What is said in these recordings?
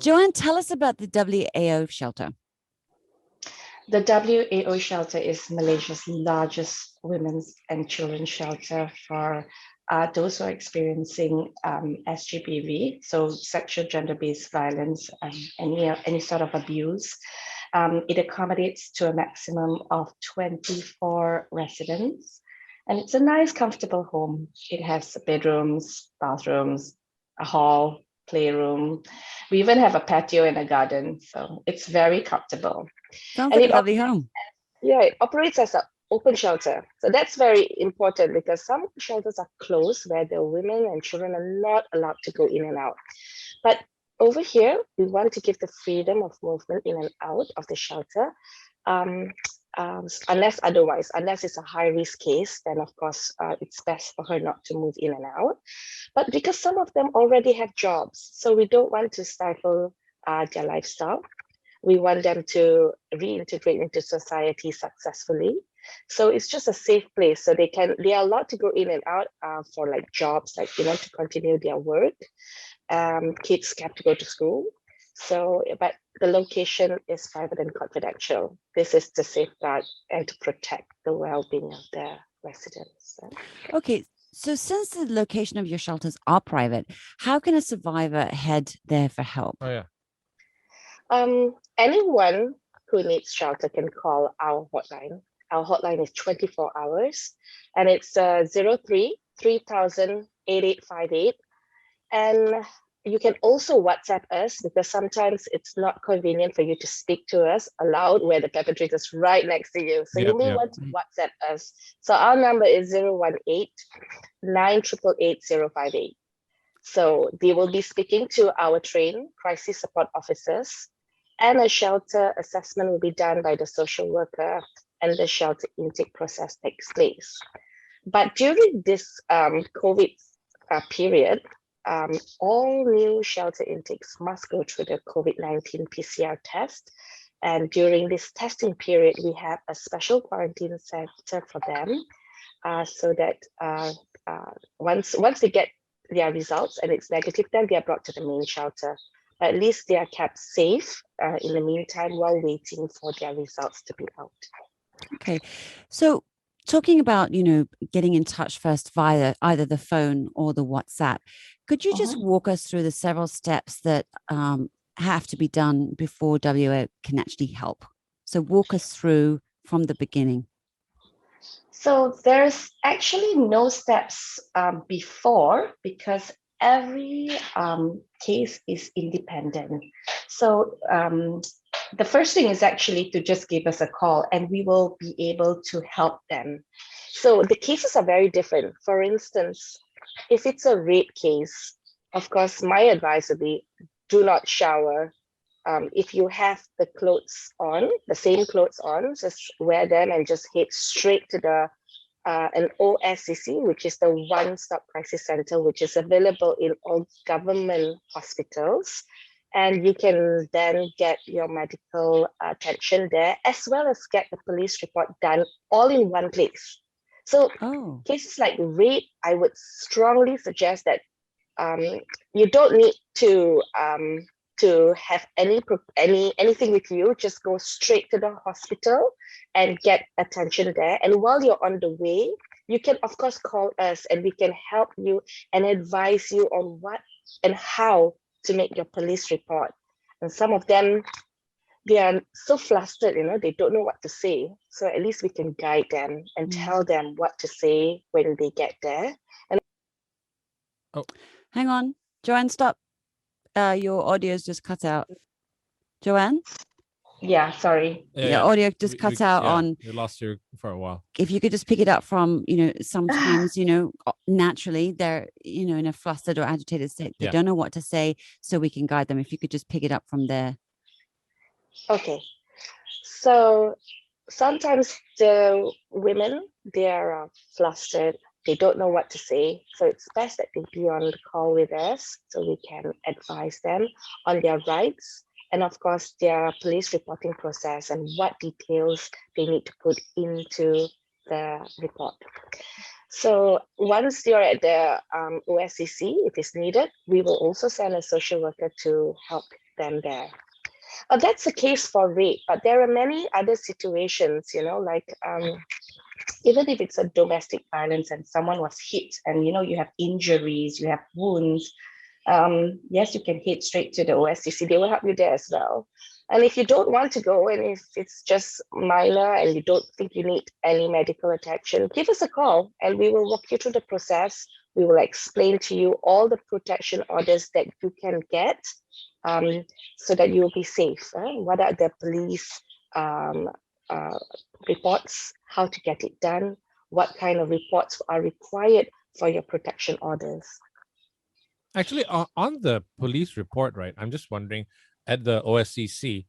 Joanne, tell us about the WAO shelter. The WAO shelter is Malaysia's largest women's and children's shelter for those who are experiencing SGBV, so sexual gender-based violence, any sort of abuse. It accommodates to a maximum of 24 residents, and it's a nice, comfortable home. It has bedrooms, bathrooms, a hall, playroom. We even have a patio and a garden, so it's very comfortable. Sounds like a lovely home. Yeah, it operates as an open shelter. So that's very important because some shelters are closed where the women and children are not allowed to go in and out. But over here, we want to give the freedom of movement in and out of the shelter. Unless it's a high risk case, then of course it's best for her not to move in and out. But because some of them already have jobs, so we don't want to stifle their lifestyle. We want them to reintegrate into society successfully. So it's just a safe place. So they are allowed to go in and out for like jobs, like they want to continue their work. Kids have to go to school. So, but the location is private and confidential. This is to safeguard and to protect the well-being of the residents. Okay, so since the location of your shelters are private, how can a survivor head there for help? Oh, yeah. Anyone who needs shelter can call our hotline. Our hotline is 24 hours and it's 03 3000 8858. And you can also WhatsApp us because sometimes it's not convenient for you to speak to us aloud where the perpetrator is right next to you. So you may want to WhatsApp us. So our number is 018 988 058. So they will be speaking to our trained crisis support officers, and a shelter assessment will be done by the social worker, and the shelter intake process takes place. But during this COVID period, all new shelter intakes must go through the COVID-19 PCR test. And during this testing period, we have a special quarantine center for them so that once they get their results and it's negative, then they are brought to the main shelter. But at least they are kept safe in the meantime while waiting for their results to be out. Okay, so talking about, getting in touch first via either the phone or the WhatsApp, could you just walk us through the several steps that have to be done before WA can actually help? So walk us through from the beginning. So there's actually no steps before because every case is independent. So the first thing is actually to just give us a call and we will be able to help them. So the cases are very different. For instance, if it's a rape case, of course, my advice would be do not shower. If you have the clothes on, the same clothes on, just wear them and just head straight to an OSCC, which is the one-stop crisis center, which is available in all government hospitals. And you can then get your medical attention there, as well as get the police report done all in one place. So cases like rape, I would strongly suggest that you don't need to have anything with you. Just go straight to the hospital and get attention there. And while you're on the way, you can of course call us and we can help you and advise you on what and how to make your police report. And some of them, they are so flustered, they don't know what to say. So at least we can guide them and tell them what to say when they get there. And hang on, Joanne, stop. Your audio's just cut out. Joanne? Yeah, sorry. Your audio just cut out on. You lost you for a while. If you could just pick it up from, sometimes, naturally they're, in a flustered or agitated state. They don't know what to say, so we can guide them. If you could just pick it up from there. Okay. So sometimes the women, they are flustered. They don't know what to say. So it's best that they be on the call with us so we can advise them on their rights and of course their police reporting process and what details they need to put into the report. So once you're at the OSCC, if it's needed, we will also send a social worker to help them there. That's the case for rape, but there are many other situations, like even if it's a domestic violence and someone was hit and, you have injuries, you have wounds, yes, you can head straight to the OSCC. They will help you there as well. And if you don't want to go, and if it's just minor and you don't think you need any medical attention, give us a call and we will walk you through the process. We will explain to you all the protection orders that you can get, so that you will be safe. What are the police reports, how to get it done, what kind of reports are required for your protection orders. Actually, on the police report, right, I'm just wondering, at the OSCC,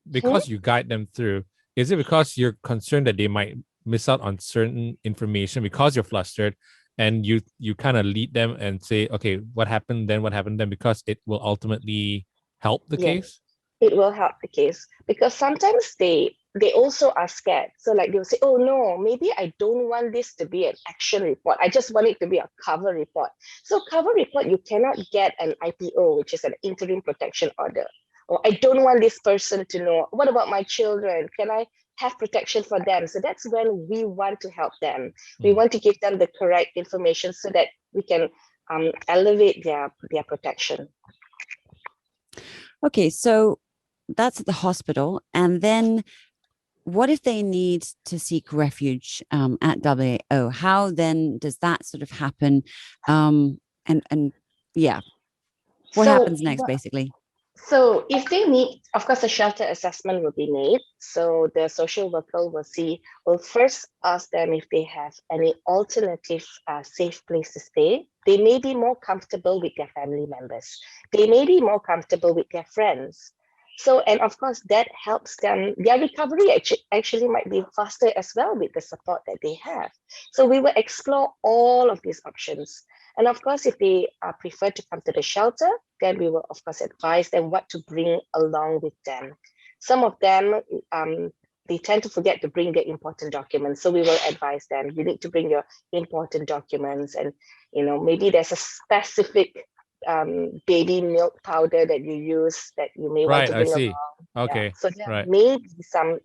because you guide them through, is it because you're concerned that they might miss out on certain information because you're flustered, and you kind of lead them and say, okay, what happened then, because it will ultimately help the case? It will help the case, because sometimes they also are scared. So like they'll say, oh no, maybe I don't want this to be an action report. I just want it to be a cover report. So cover report, you cannot get an IPO, which is an interim protection order. Or I don't want this person to know. What about my children? Can I have protection for them? So that's when we want to help them. We want to give them the correct information so that we can elevate their protection. Okay, so that's at the hospital. And then what if they need to seek refuge at WAO? How then does that sort of happen? What happens next, basically? So if they need, of course, a shelter assessment will be made. So the social worker will first ask them if they have any alternative safe place to stay. They may be more comfortable with their family members. They may be more comfortable with their friends. So, and of course, that helps them. Their recovery actually might be faster as well with the support that they have. So we will explore all of these options. And of course, if they prefer to come to the shelter, then we will, of course, advise them what to bring along with them. Some of them, they tend to forget to bring their important documents. So we will advise them, you need to bring your important documents. And, maybe there's a specific baby milk powder that you use that you may want to bring along. Okay. Yeah. So there may be some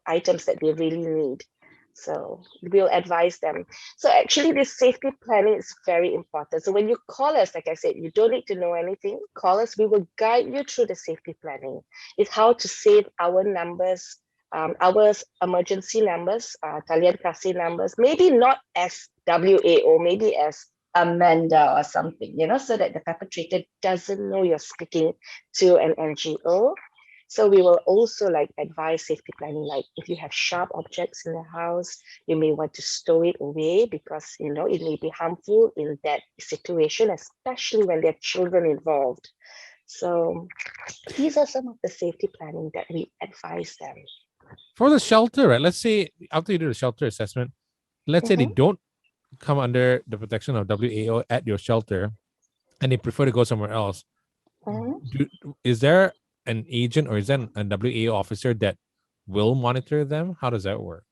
items that they really need. So we'll advise them. So actually this safety planning is very important. So when you call us, like I said, you don't need to know anything. Call us, we will guide you through the safety planning. It's how to save our numbers, our emergency numbers, talian kasih numbers, maybe not as WAO, maybe as Amanda or something, so that the perpetrator doesn't know you're speaking to an NGO. So we will also advise safety planning, like if you have sharp objects in the house, you may want to stow it away because, it may be harmful in that situation, especially when there are children involved. So these are some of the safety planning that we advise them. For the shelter, right? Let's say after you do the shelter assessment, let's say they don't come under the protection of WAO at your shelter and they prefer to go somewhere else. Is there an agent or is there a WAO officer that will monitor them? How does that work?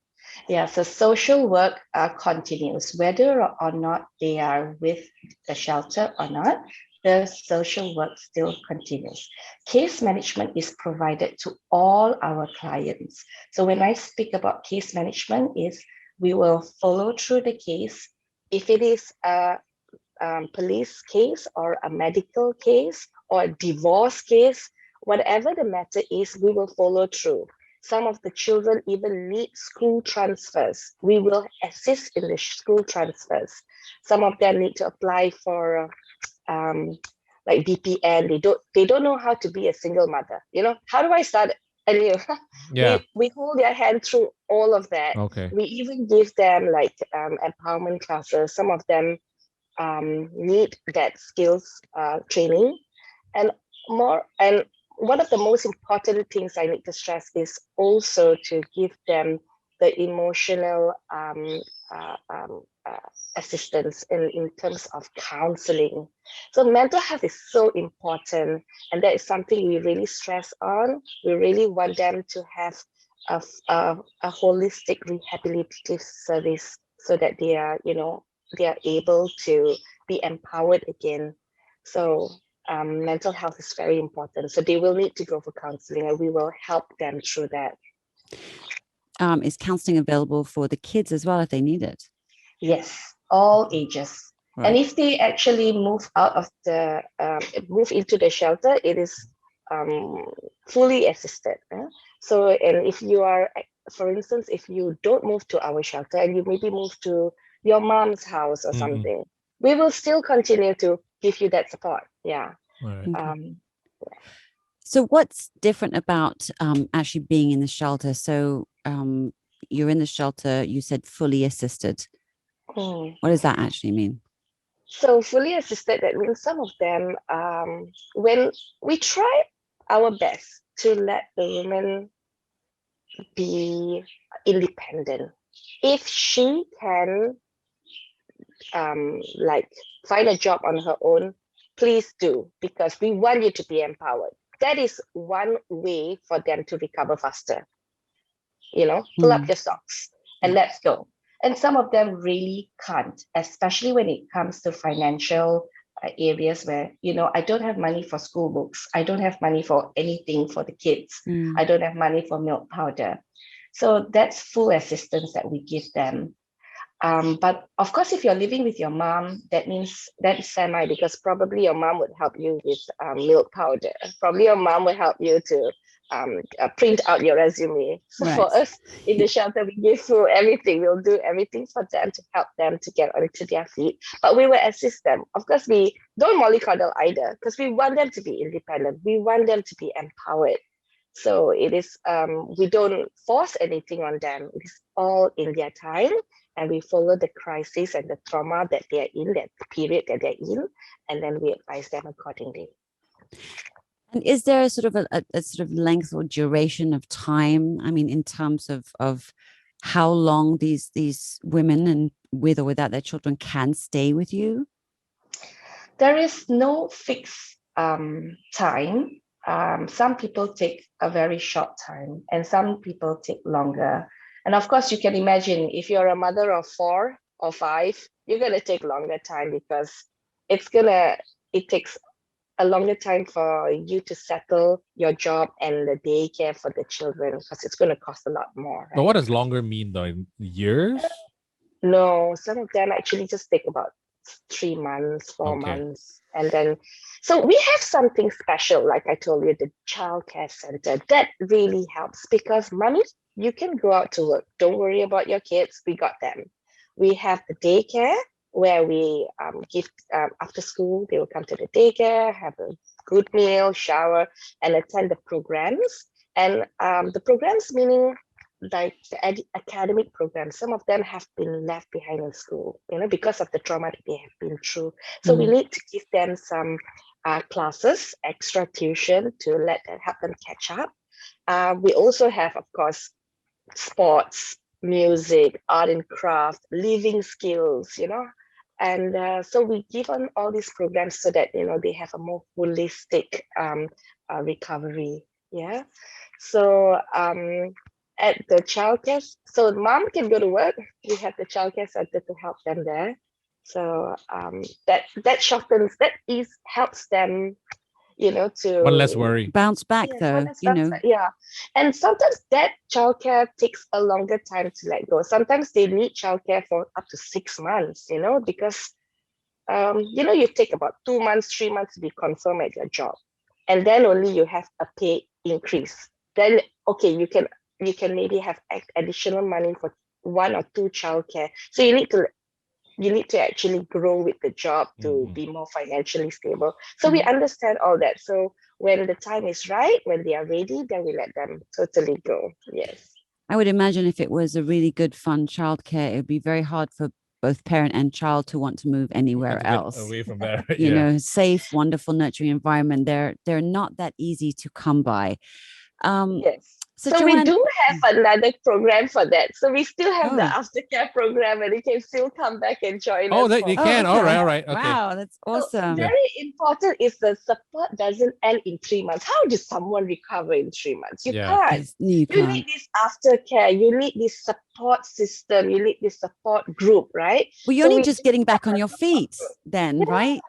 Yeah, so social work continues, whether or not they are with the shelter or not, the social work still continues. Case management is provided to all our clients. So when I speak about case management we will follow through the case. If it is a police case or a medical case or a divorce case, whatever the matter is, we will follow through. Some of the children even need school transfers. We will assist in the school transfers. Some of them need to apply for BPN. They don't know how to be a single mother. How do I start? And we hold their hand through all of that. Okay. We even give them empowerment classes. Some of them need that skills training and more. And one of the most important things I need to stress is also to give them the emotional assistance in terms of counseling. So mental health is so important, and that is something we really stress on. We really want them to have a holistic rehabilitative service so that they are able to be empowered again. So mental health is very important. So they will need to go for counseling, and we will help them through that. Is counseling available for the kids as well if they need it? Yes, all ages. Right. And if they actually move out of the move into the shelter, it is fully assisted. So, and if you are, for instance, if you don't move to our shelter and you maybe move to your mom's house or something, we will still continue to give you that support. Yeah. Right. Okay. So what's different about actually being in the shelter? So you're in the shelter, you said fully assisted. What does that actually mean? So fully assisted, that means some of them, when we try our best to let the women be independent. If she can like find a job on her own, please do, because we want you to be empowered. That is one way for them to recover faster. You know, pull up your socks and let's go. And some of them really can't, especially when it comes to financial areas where, you know, I don't have money for school books. I don't have money for anything for the kids. I don't have money for milk powder. So that's full assistance that we give them. But of course, if you're living with your mom, that means that's semi, because probably your mom would help you with milk powder. Probably your mom would help you to print out your resume. So for us in the shelter, we give through everything. We'll do everything for them to help them to get onto their feet. But we will assist them. Of course, we don't mollycoddle either, because we want them to be independent. We want them to be empowered. So it is, we don't force anything on them. It's all in their time. And we follow the crisis and the trauma that they're in, that period that they're in, and then we advise them accordingly. And is there a sort of a sort of length or duration of time? I mean, in terms of how long these women, and with or without their children, can stay with you? There is no fixed time. Some people take a very short time, and some people take longer. And of course, you can imagine if you're a mother of 4 or 5, you're going to take longer time, because it takes a longer time for you to settle your job and the daycare for the children, because it's going to cost a lot more. Right? But what does longer mean though? In years? No, some of them actually just take about 3 months, 4 months. And then, so we have something special, like I told you, the childcare center. That really helps, because mommy, you can go out to work. Don't worry about your kids. We got them. We have the daycare where we give after school, they will come to the daycare, have a good meal, shower, and attend the programs. And the programs meaning like the academic programs, some of them have been left behind in school, you know, because of the trauma that they have been through. So we need to give them some classes, extra tuition to let them help them catch up. We also have, of course, sports, music, art and craft, living skills, you know. And so we give them all these programs so that, you know, they have a more holistic recovery. Yeah. So at the childcare, so mom can go to work. We have the childcare center to help them there. So that shortens, helps them, you know, to one less worry. Bounce back, though, you know. Yeah. And sometimes that childcare takes a longer time to let go. Sometimes they need childcare for up to 6 months, you know, because you know, you take about 2 months, 3 months to be confirmed at your job. And then only you have a pay increase. Then okay, you can maybe have additional money for 1 or 2 childcare. So you need to actually grow with the job to be more financially stable. So we understand all that. So when the time is right, when they are ready, then we let them totally go. Yes. I would imagine if it was a really good, fun childcare, it would be very hard for both parent and child to want to move anywhere else. Away from that. You know, safe, wonderful, nurturing environment. They're not that easy to come by. Yes. So Joanne, we do have another program for that. So we still have the aftercare program, and they can still come back and join us. They can. Okay. All right. Okay. Wow, that's awesome. So very important is the support doesn't end in 3 months. How does someone recover in 3 months? You can't. You can't. Need this aftercare. You need this support system. You need this support group, right? Well, you're only just getting back on your feet then, right?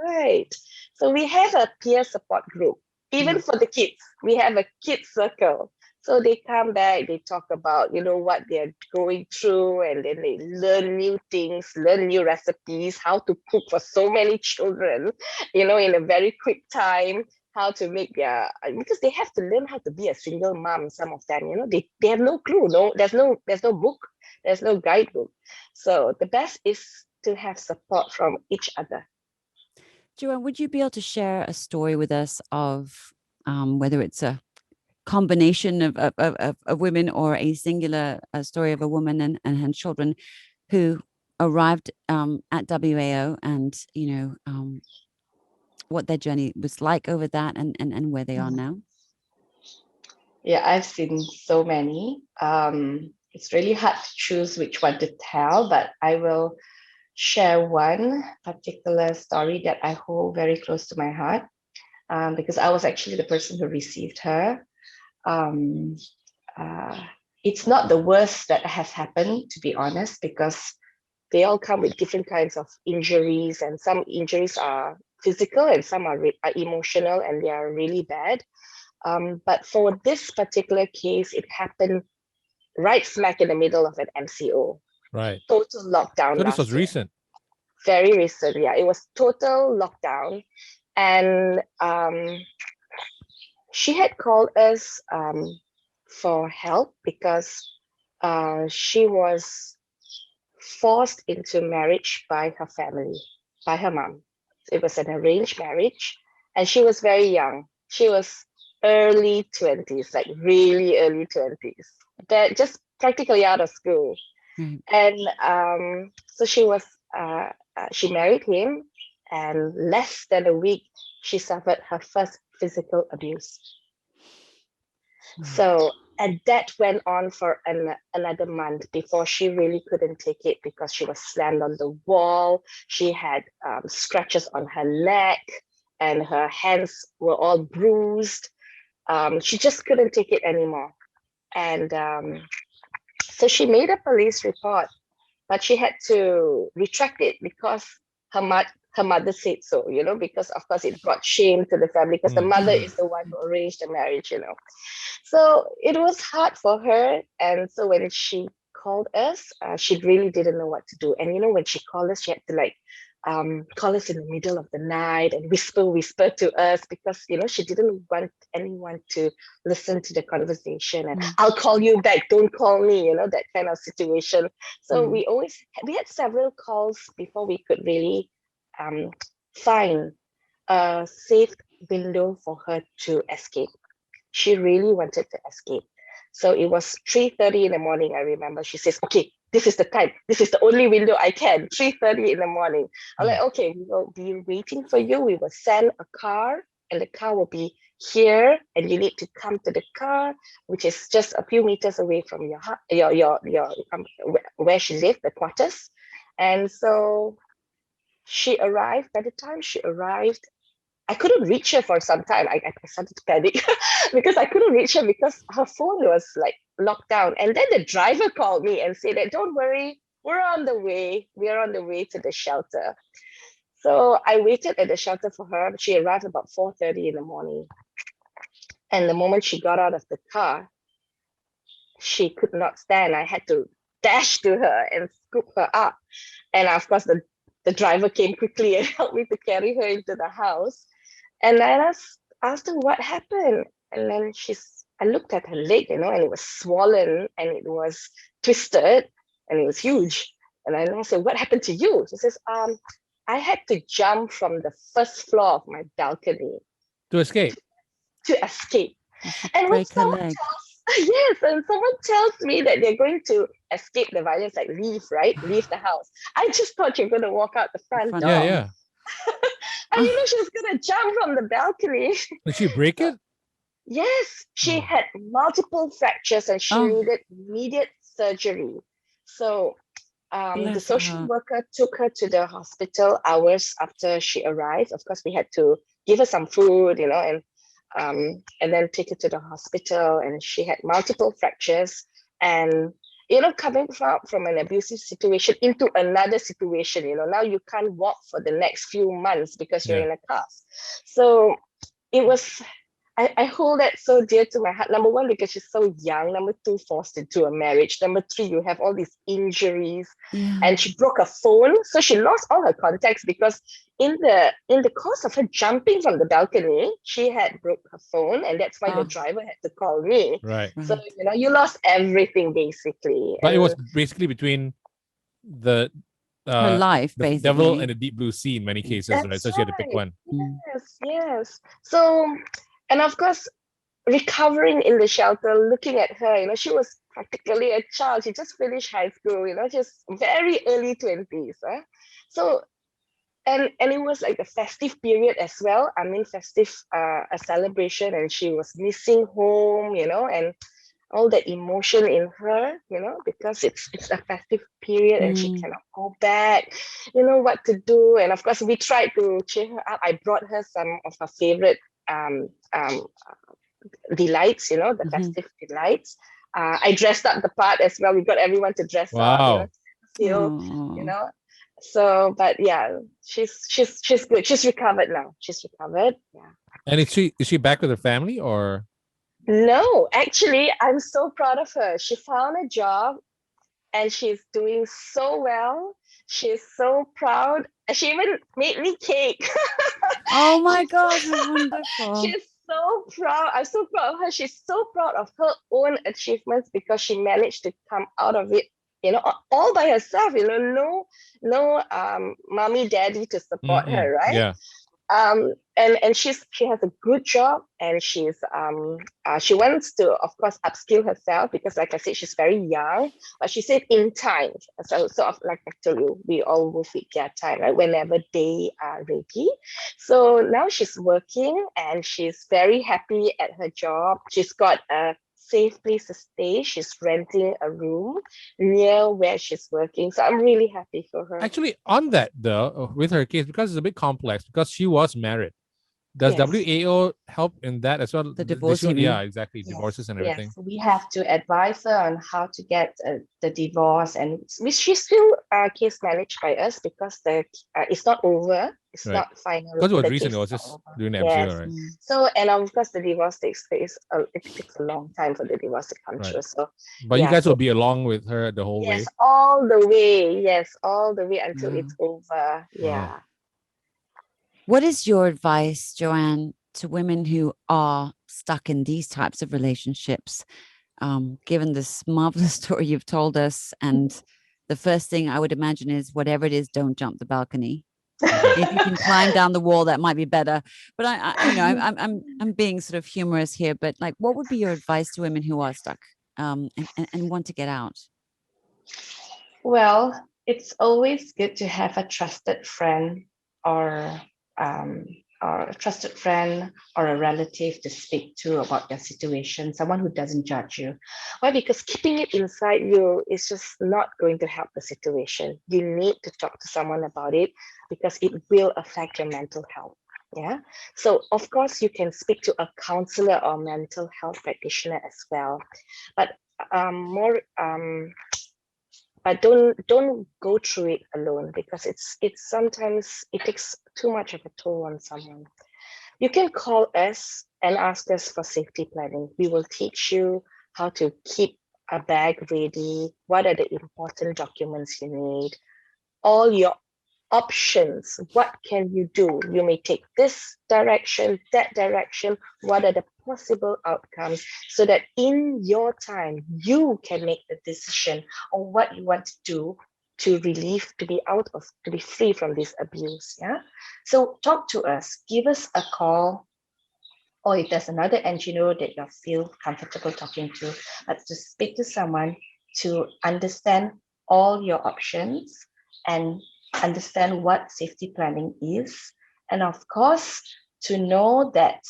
Right. So we have a peer support group. Even for the kids, we have a kids circle. So they come back, they talk about, what they're going through, and then they learn new things, learn new recipes, how to cook for so many children, in a very quick time, how to make because they have to learn how to be a single mom, some of them, they have no clue, there's no book, there's no guidebook. So the best is to have support from each other. Joanne, would you be able to share a story with us of whether it's a combination of women or a singular story of a woman and her children who arrived at WAO, and what their journey was like over that, and where they are now? Yeah, I've seen so many. It's really hard to choose which one to tell, but I will share one particular story that I hold very close to my heart, because I was actually the person who received her. Um, it's not the worst that has happened, to be honest, because they all come with different kinds of injuries, and some injuries are physical and some are emotional, and they are really bad. But for this particular case, it happened right smack in the middle of an MCO. Right. Total lockdown. So this was year. recent. Very recent, yeah. It was total lockdown. And she had called us for help because she was forced into marriage by her family, by her mom. It was an arranged marriage, and she was very young. She was early 20s, like really early 20s, but just practically out of school. Right. And so she married him, and less than a week, she suffered her first physical abuse. So, and that went on for another month before she really couldn't take it, because she was slammed on the wall. She had scratches on her neck, and her hands were all bruised. She just couldn't take it anymore. And so she made a police report, but she had to retract it because her mother said so, because of course it brought shame to the family, because the mother is the one who arranged the marriage. So it was hard for her. And so when she called us, she really didn't know what to do. And when she called us, she had to call us in the middle of the night and whisper to us, because she didn't want anyone to listen to the conversation, and I'll call you back, don't call me, that kind of situation. So we had several calls before we could really find a safe window for her to escape. She really wanted to escape. So it was 3:30 in the morning, I remember. She says, okay, this is the time. This is the only window I can, 3:30 in the morning. I'm like, okay, we will be waiting for you. We will send a car, and the car will be here, and you need to come to the car, which is just a few meters away from your where she lived, the quarters. And so she arrived. By the time she arrived, I couldn't reach her for some time. I started to panic because I couldn't reach her because her phone was locked down. And then the driver called me and said that, don't worry, we're on the way. We are on the way to the shelter. So I waited at the shelter for her. She arrived about 4:30 in the morning. And the moment she got out of the car, she could not stand. I had to dash to her and scoop her up. And of course, the driver came quickly and helped me to carry her into the house. And I asked her what happened. And then I looked at her leg, and it was swollen, and it was twisted, and it was huge. And I said, what happened to you? She says, I had to jump from the first floor of my balcony To escape. to escape. And when someone yes, and someone tells me that they're going to escape the violence, like leave the house, I just thought you're going to walk out the front door. Yeah. And she was going to jump from the balcony. Did she break it? Yes, she had multiple fractures, and she needed immediate surgery. So the social worker took her to the hospital hours after she arrived. Of course, we had to give her some food, and then take her to the hospital. And she had multiple fractures, and coming from an abusive situation into another situation, now you can't walk for the next few months because you're in a cast. So it was, I hold that so dear to my heart. Number one, because she's so young. Number two, forced into a marriage. Number three, you have all these injuries. Yeah. And she broke her phone. So she lost all her contacts because in the course of her jumping from the balcony, she had broke her phone. And that's why the driver had to call me. Right. So, you lost everything basically. But and it was basically between the Her life, the basically. devil and the deep blue sea in many cases, right? So she had to pick one. Yes. So, and of course, recovering in the shelter, looking at her, she was practically a child. She just finished high school, just very early 20s. So, and it was like a festive period as well. I mean, festive, a celebration, and she was missing home, and all the emotion in her, because it's a festive period and she cannot go back, what to do. And of course, we tried to cheer her up. I brought her some of her favorite delights, the festive delights. I dressed up the part as well. We got everyone to dress up, So, but yeah, she's good. She's recovered now. She's recovered. Yeah. And is she back with her family or? No, actually, I'm so proud of her. She found a job and she's doing so well. She's so proud. She even made me cake. Oh my gosh, wonderful. She's so proud. I'm so proud of her. She's so proud of her own achievements because she managed to come out of it, all by herself, no mommy, daddy to support her, right? Yeah. And she has a good job, and she wants to, of course, upskill herself because, like I said, she's very young. But she said in time, so sort of like I told you, we all move with their time, right? Whenever they are ready. So now she's working, and she's very happy at her job. She's got a safe place to stay. She's renting a room near where she's working. So I'm really happy for her. Actually, on that though, with her case, because it's a bit complex, because she was married. Does WAO help in that as well? The divorce, you mean? Yeah, exactly. Divorces and everything. Yes, we have to advise her on how to get the divorce, and she's still case managed by us because it's not over. It's not final. Because it was recent, it was just during the MCO, right? So, and of course, the divorce takes place. It takes a long time for the divorce to come through. So, but you guys will be along with her the whole way. Yes, all the way. Yes, all the way until it's over. Yeah. Wow. What is your advice, Joanne, to women who are stuck in these types of relationships? Given this marvelous story you've told us, and the first thing I would imagine is whatever it is, don't jump the balcony. If you can climb down the wall, that might be better. But I'm being sort of humorous here. But like, what would be your advice to women who are stuck and want to get out? Well, it's always good to have a trusted friend or a trusted friend or a relative to speak to about your situation, someone who doesn't judge you. Why? Because keeping it inside you is just not going to help the situation. You need to talk to someone about it because it will affect your mental health. Yeah. So of course you can speak to a counselor or mental health practitioner as well, but but don't go through it alone because it's sometimes it takes too much of a toll on someone. You can call us and ask us for safety planning. We will teach you how to keep a bag ready, what are the important documents you need, all your options. What can you do? You may take this direction, that direction. What are the possible outcomes so that in your time, you can make the decision on what you want to do to relieve, to be free from this abuse. Yeah. So talk to us, give us a call, or if there's another NGO that you feel comfortable talking to, let's just speak to someone to understand all your options and understand what safety planning is. And of course, to know that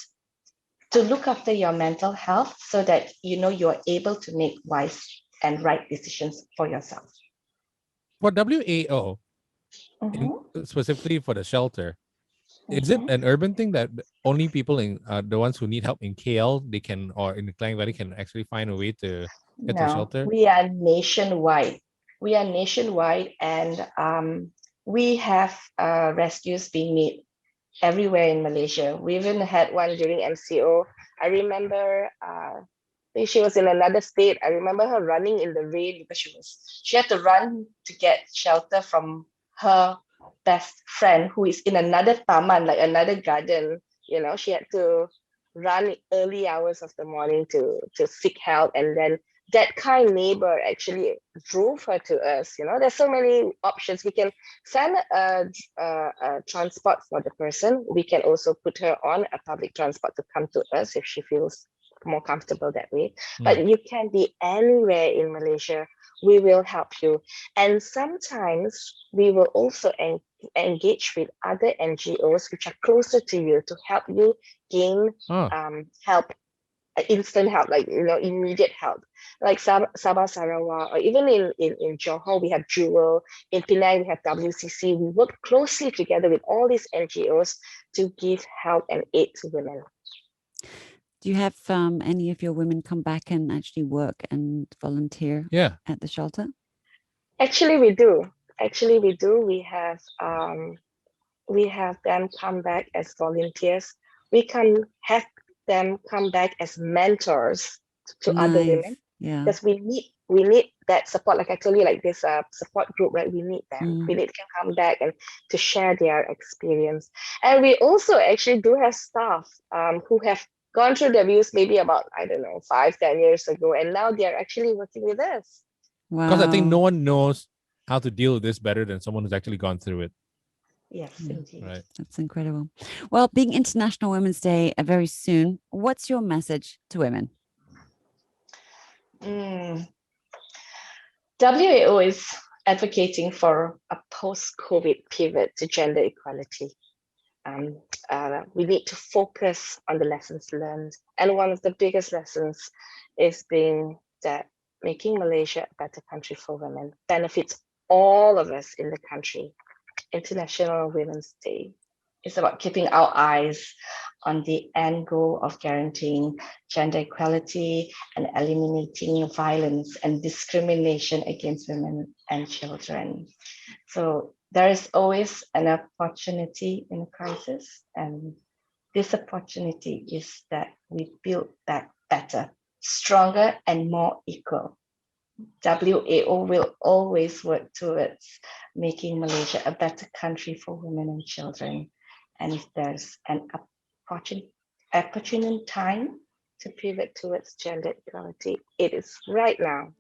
to look after your mental health so that you're able to make wise and right decisions for yourself. For WAO, specifically for the shelter, Is it an urban thing that only people in the ones who need help in KL they can, or in the Klang Valley, can actually find a way to get to a No, shelter? we are nationwide. We are nationwide, and we have rescues being made everywhere in Malaysia. We even had one during MCO. I remember I think she was in another state. I remember her running in the rain because she had to run to get shelter from her best friend who is in another taman, like another garden. You know, she had to run early hours of the morning to seek help, and then that kind neighbor actually drove her to us. You know, there's so many options. We can send a transport for the person. We can also put her on a public transport to come to us if she feels more comfortable that way. But you can be anywhere in Malaysia. We will help you. And sometimes we will also engage with other NGOs which are closer to you to help you gain help, instant help, like, you know, immediate help. Like Sabah Sarawak, or even in Johor, we have Jewel. In Penang, we have WCC. We work closely together with all these NGOs to give help and aid to women. Do you have any of your women come back and actually work and volunteer at the shelter? Actually, we do. We have them come back as volunteers. We can have them come back as mentors to other women. Yeah. Because we need that support. Like I told you, like this support group, right? We need them. We need to come back and to share their experience. And we also actually do have staff who have gone through the abuse maybe about, I don't know, 5-10 years ago, and now they are actually working with us. Wow. Because I think no one knows how to deal with this better than someone who's actually gone through it. Yes, indeed. Right. That's incredible. Well, being International Women's Day very soon, what's your message to women? WAO is advocating for a post-COVID pivot to gender equality. We need to focus on the lessons learned. And one of the biggest lessons is being that making Malaysia a better country for women benefits all of us in the country. International Women's Day is about keeping our eyes on the end goal of guaranteeing gender equality and eliminating violence and discrimination against women and children. So there is always an opportunity in a crisis, and this opportunity is that we build that better, stronger, and more equal. WAO will always work towards making Malaysia a better country for women and children. And if there's an opportune time to pivot towards gender equality, it is right now.